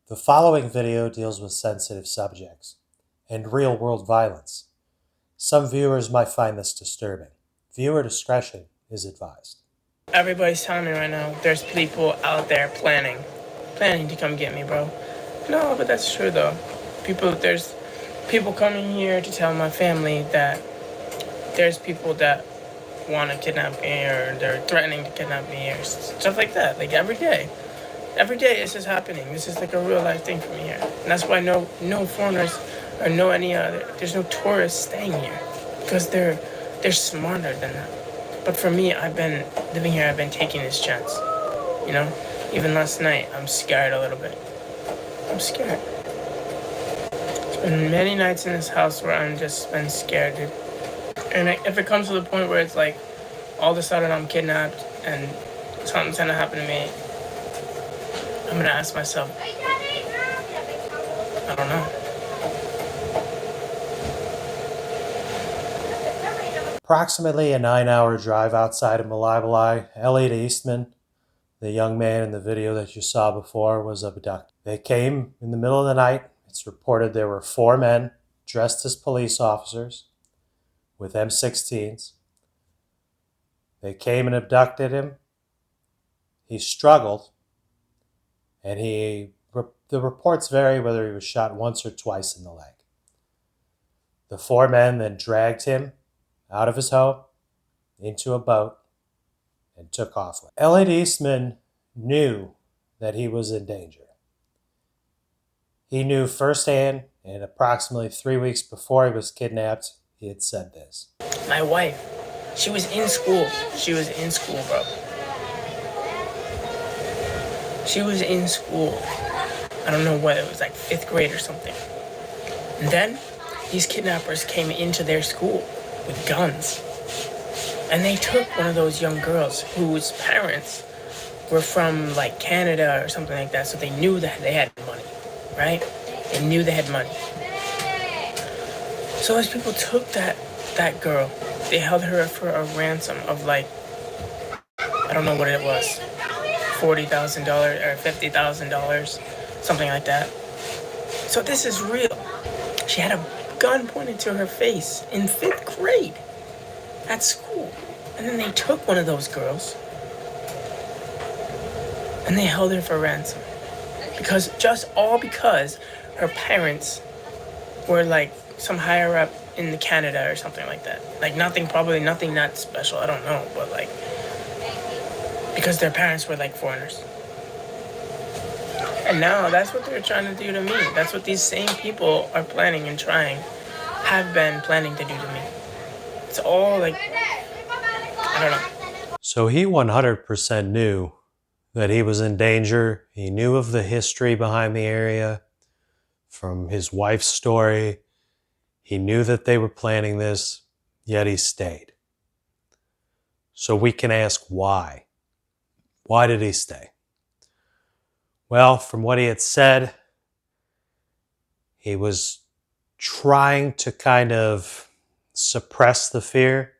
The following video deals with sensitive subjects and real-world violence. Some viewers might find this disturbing. Viewer discretion is advised. Everybody's telling me right now, there's people out there planning to come get me, bro. No, but that's true though. There's people coming here to tell my family that there's people that want to kidnap me or they're threatening to kidnap me or stuff like that. Like every day this is happening. This is like a real life thing for me here. And that's why no foreigners or there's no tourists staying here because they're smarter than that. But for me, I've been living here, I've been taking this chance. You know? Even last night, I'm scared a little bit. I'm scared. It's been many nights in this house where I've just been scared, dude. And if it comes to the point where it's like, all of a sudden I'm kidnapped and something's gonna happen to me, I'm gonna ask myself, I don't know. Approximately a 9-hour drive outside of Malibali, Elliot Eastman, the young man in the video that you saw before, was abducted. They came in the middle of the night. It's reported there were 4 men dressed as police officers with M16s. They came and abducted him. He struggled, and the reports vary whether he was shot once or twice in the leg. The 4 men then dragged him out of his home into a boat and took off. Elliot Eastman knew that he was in danger. He knew firsthand, and approximately 3 weeks before he was kidnapped, he had said this. My wife, she was in school. She was in school, bro. She was in school. I don't know what, it was like 5th grade or something. And then these kidnappers came into their school with guns. And they took one of those young girls whose parents were from like Canada or something like that, so they knew that they had money, right? They knew they had money. So those people took that girl, they held her for a ransom of like, I don't know what it was, $40,000 or $50,000, something like that. So this is real. She had a gun pointed to her face in 5th grade at school. And then they took one of those girls and they held her for ransom. Because her parents were like some higher up in Canada or something like that. Like probably nothing that special, I don't know, but like, because their parents were like foreigners. And now that's what they're trying to do to me. That's what these same people are have been planning to do to me. It's all like, I don't know. So he 100% knew that he was in danger. He knew of the history behind the area from his wife's story. He knew that they were planning this, yet he stayed. So we can ask why. Why did he stay? Well, from what he had said, he was trying to kind of suppress the fear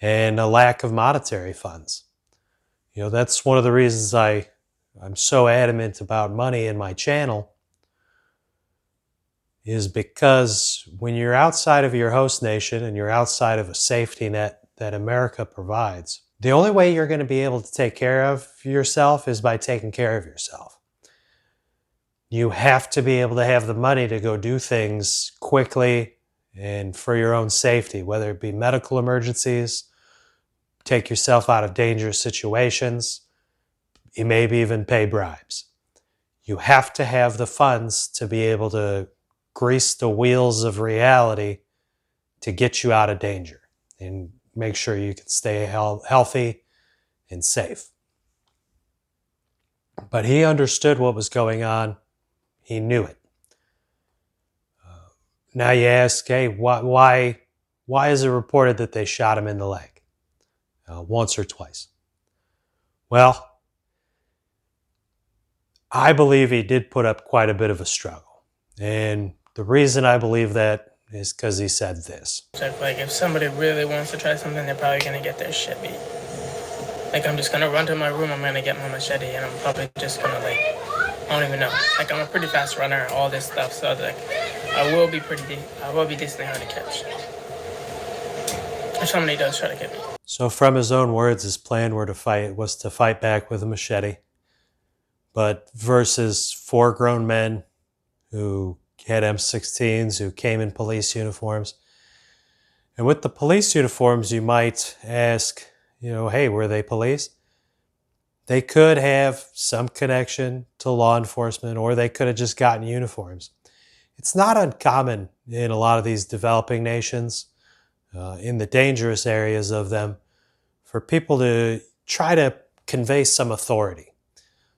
and a lack of monetary funds. You know, that's one of the reasons I'm so adamant about money in my channel, is because when you're outside of your host nation and you're outside of a safety net that America provides, the only way you're going to be able to take care of yourself is by taking care of yourself. You have to be able to have the money to go do things quickly and for your own safety, whether it be medical emergencies, take yourself out of dangerous situations, you maybe even pay bribes. You have to have the funds to be able to grease the wheels of reality to get you out of danger and make sure you can stay healthy and safe. But he understood what was going on. He knew it. Now you ask, hey, why is it reported that they shot him in the leg once or twice? Well, I believe he did put up quite a bit of a struggle. And the reason I believe that is because he said this. Like if somebody really wants to try something, they're probably going to get their shit beat. Like I'm just going to run to my room, I'm going to get my machete, and I'm probably just going to like I don't even know. Like, I'm a pretty fast runner, all this stuff. So like, I will be decently hard to catch. If somebody does try to get me. So from his own words, his plan was to fight back with a machete. But versus 4 grown men who had M16s, who came in police uniforms. And with the police uniforms, you might ask, hey, were they police? They could have some connection to law enforcement, or they could have just gotten uniforms. It's not uncommon in a lot of these developing nations, in the dangerous areas of them, for people to try to convey some authority.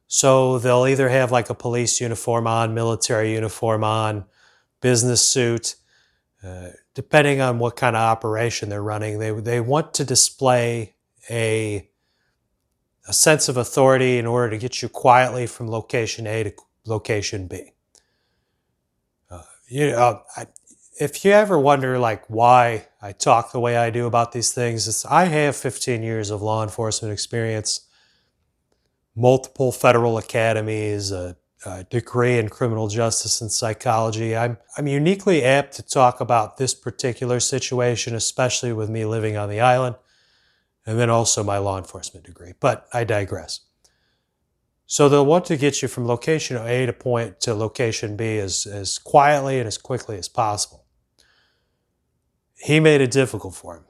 So they'll either have like a police uniform on, military uniform on, business suit, depending on what kind of operation they're running. They want to display a sense of authority in order to get you quietly from location A to location B. If you ever wonder like why I talk the way I do about these things, I have 15 years of law enforcement experience, multiple federal academies, a degree in criminal justice and psychology. I'm uniquely apt to talk about this particular situation, especially with me living on the island, and then also my law enforcement degree. But I digress. So they'll want to get you from location A to location B as quietly and as quickly as possible. He made it difficult for him.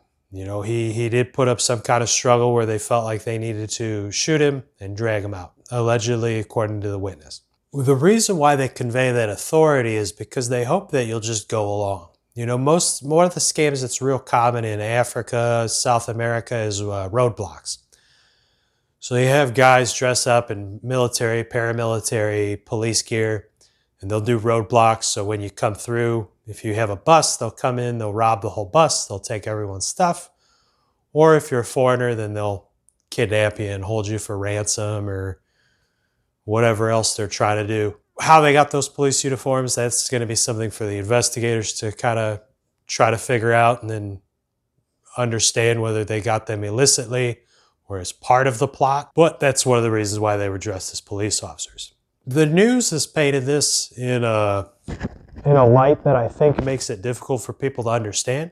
He did put up some kind of struggle where they felt like they needed to shoot him and drag him out, allegedly, according to the witness. The reason why they convey that authority is because they hope that you'll just go along. More of the scams that's real common in Africa, South America is roadblocks. So you have guys dress up in military, paramilitary, police gear, and they'll do roadblocks. So when you come through, if you have a bus, they'll come in, they'll rob the whole bus, they'll take everyone's stuff. Or if you're a foreigner, then they'll kidnap you and hold you for ransom or whatever else they're trying to do. How they got those police uniforms, that's going to be something for the investigators to kind of try to figure out and then understand whether they got them illicitly or as part of the plot. But that's one of the reasons why they were dressed as police officers. The news has painted this in a light that I think makes it difficult for people to understand.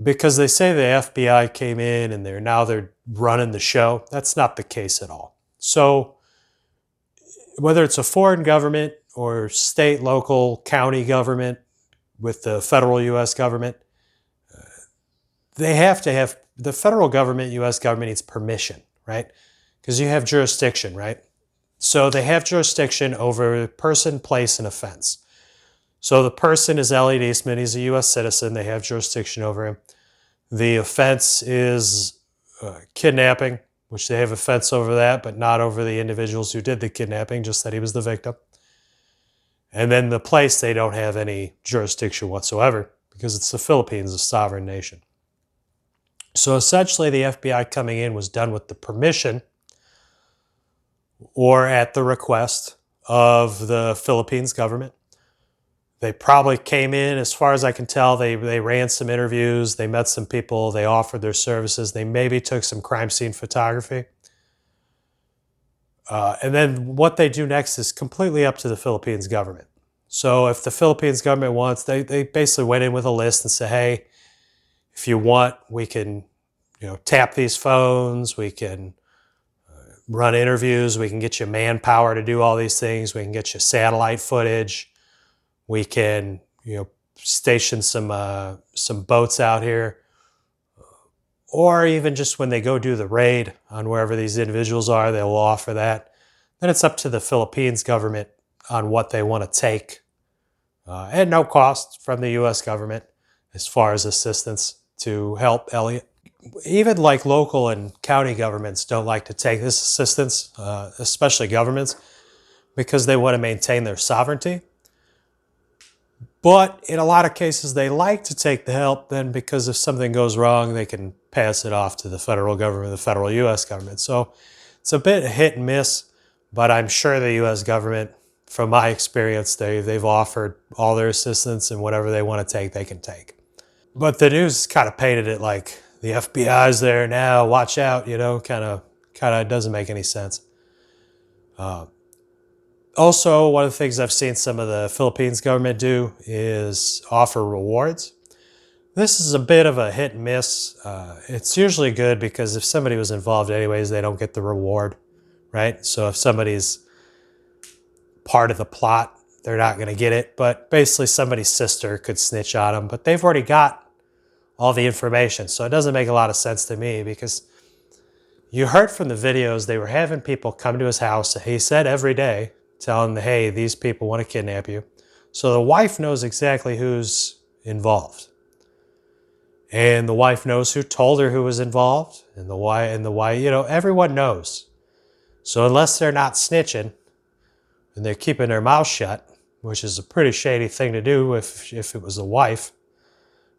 Because they say the FBI came in and they're running the show. That's not the case at all. So whether it's a foreign government or state, local, county government with the federal U.S. government, they have to have, the federal government, U.S. government needs permission, right? Because you have jurisdiction, right? So they have jurisdiction over person, place, and offense. So the person is Elliot Eastman. He's a U.S. citizen. They have jurisdiction over him. The offense is kidnapping, which they have offense over that, but not over the individuals who did the kidnapping, just that he was the victim. And then the place, they don't have any jurisdiction whatsoever because it's the Philippines, a sovereign nation. So essentially the FBI coming in was done with the permission or at the request of the Philippines government. They probably came in, as far as I can tell, they ran some interviews, they met some people, they offered their services, they maybe took some crime scene photography. And then what they do next is completely up to the Philippines government. So if the Philippines government wants, they basically went in with a list and said, hey, if you want, we can tap these phones, we can run interviews, we can get you manpower to do all these things, we can get you satellite footage, we can station some boats out here, or even just when they go do the raid on wherever these individuals are, they will offer that. Then it's up to the Philippines government on what they want to take at no cost from the U.S. government as far as assistance to help Elliot. Even like local and county governments don't like to take this assistance, especially governments, because they want to maintain their sovereignty. But in a lot of cases, they like to take the help then because if something goes wrong, they can pass it off to the federal government, the federal U.S. government. So it's a bit hit and miss, but I'm sure the U.S. government, from my experience, they've offered all their assistance and whatever they want to take, they can take. But the news kind of painted it like the FBI's there now, watch out, kind of doesn't make any sense. Also, one of the things I've seen some of the Philippines government do is offer rewards. This is a bit of a hit and miss. It's usually good because if somebody was involved anyways, they don't get the reward, right? So if somebody's part of the plot, they're not going to get it. But basically somebody's sister could snitch on them, but they've already got all the information. So it doesn't make a lot of sense to me because you heard from the videos, they were having people come to his house. He said every day, telling them, hey, these people want to kidnap you. So the wife knows exactly who's involved. And the wife knows who told her who was involved. And the wife, everyone knows. So unless they're not snitching and they're keeping their mouth shut, which is a pretty shady thing to do if it was the wife,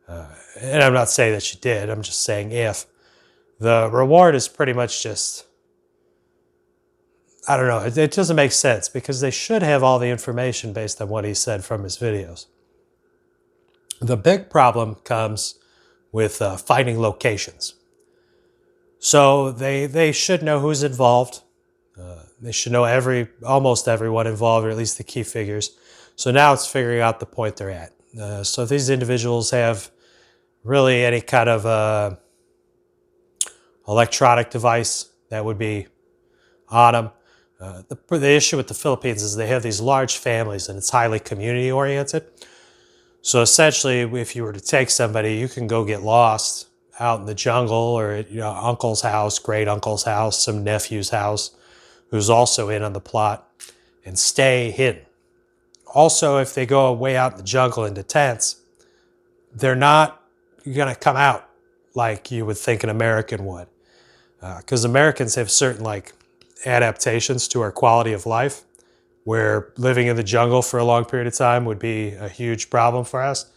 and I'm not saying that she did, I'm just saying if, the reward is pretty much just, I don't know, it doesn't make sense because they should have all the information based on what he said from his videos. The big problem comes with finding locations. So they should know who's involved. They should know almost everyone involved, or at least the key figures. So now it's figuring out the point they're at. So if these individuals have really any kind of electronic device that would be on them. The issue with the Philippines is they have these large families and it's highly community oriented. So essentially, if you were to take somebody, you can go get lost out in the jungle or at uncle's house, great uncle's house, some nephew's house, who's also in on the plot, and stay hidden. Also, if they go way out in the jungle into tents, they're not going to come out like you would think an American would. Because Americans have certain adaptations to our quality of life, where living in the jungle for a long period of time would be a huge problem for us.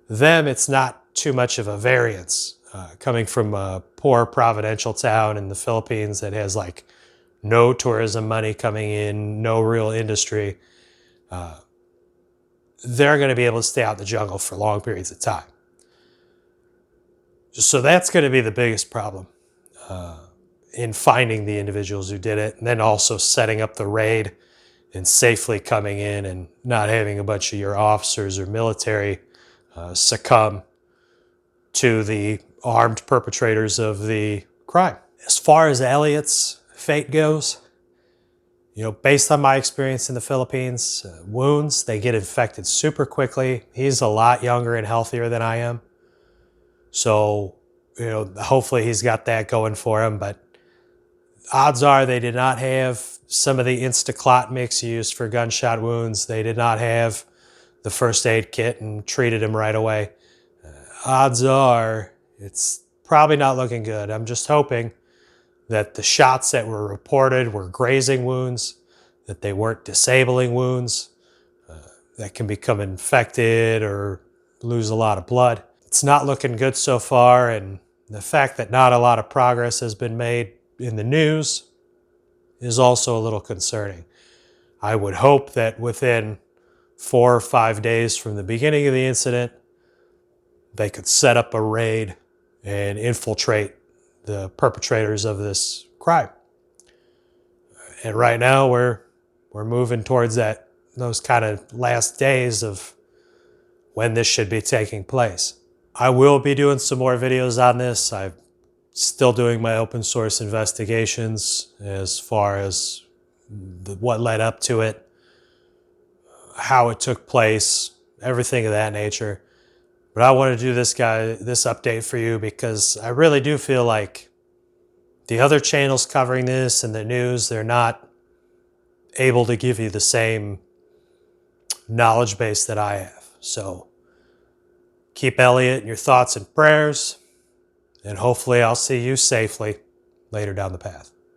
Them, it's not too much of a variance. Coming from a poor provincial town in the Philippines that has no tourism money coming in, no real industry, they're going to be able to stay out in the jungle for long periods of time. So that's going to be the biggest problem in finding the individuals who did it, and then also setting up the raid and safely coming in and not having a bunch of your officers or military succumb to the armed perpetrators of the crime. As far as Elliot's fate goes, based on my experience in the Philippines, wounds, they get infected super quickly. He's a lot younger and healthier than I am. So, hopefully he's got that going for him, but odds are they did not have some of the Instaclot mix used for gunshot wounds. They did not have the first aid kit and treated him right away. Odds are it's probably not looking good. I'm just hoping that the shots that were reported were grazing wounds, that they weren't disabling wounds that can become infected or lose a lot of blood. It's not looking good so far, and the fact that not a lot of progress has been made in the news is also a little concerning. I would hope that within 4 or 5 days from the beginning of the incident, they could set up a raid and infiltrate the perpetrators of this crime. And right now we're moving towards those kind of last days of when this should be taking place. I will be doing some more videos on this. I'm still doing my open source investigations as far as what led up to it, how it took place, everything of that nature. But I want to do this update for you because I really do feel like the other channels covering this and the news, they're not able to give you the same knowledge base that I have. So keep Elliot in your thoughts and prayers, and hopefully I'll see you safely later down the path.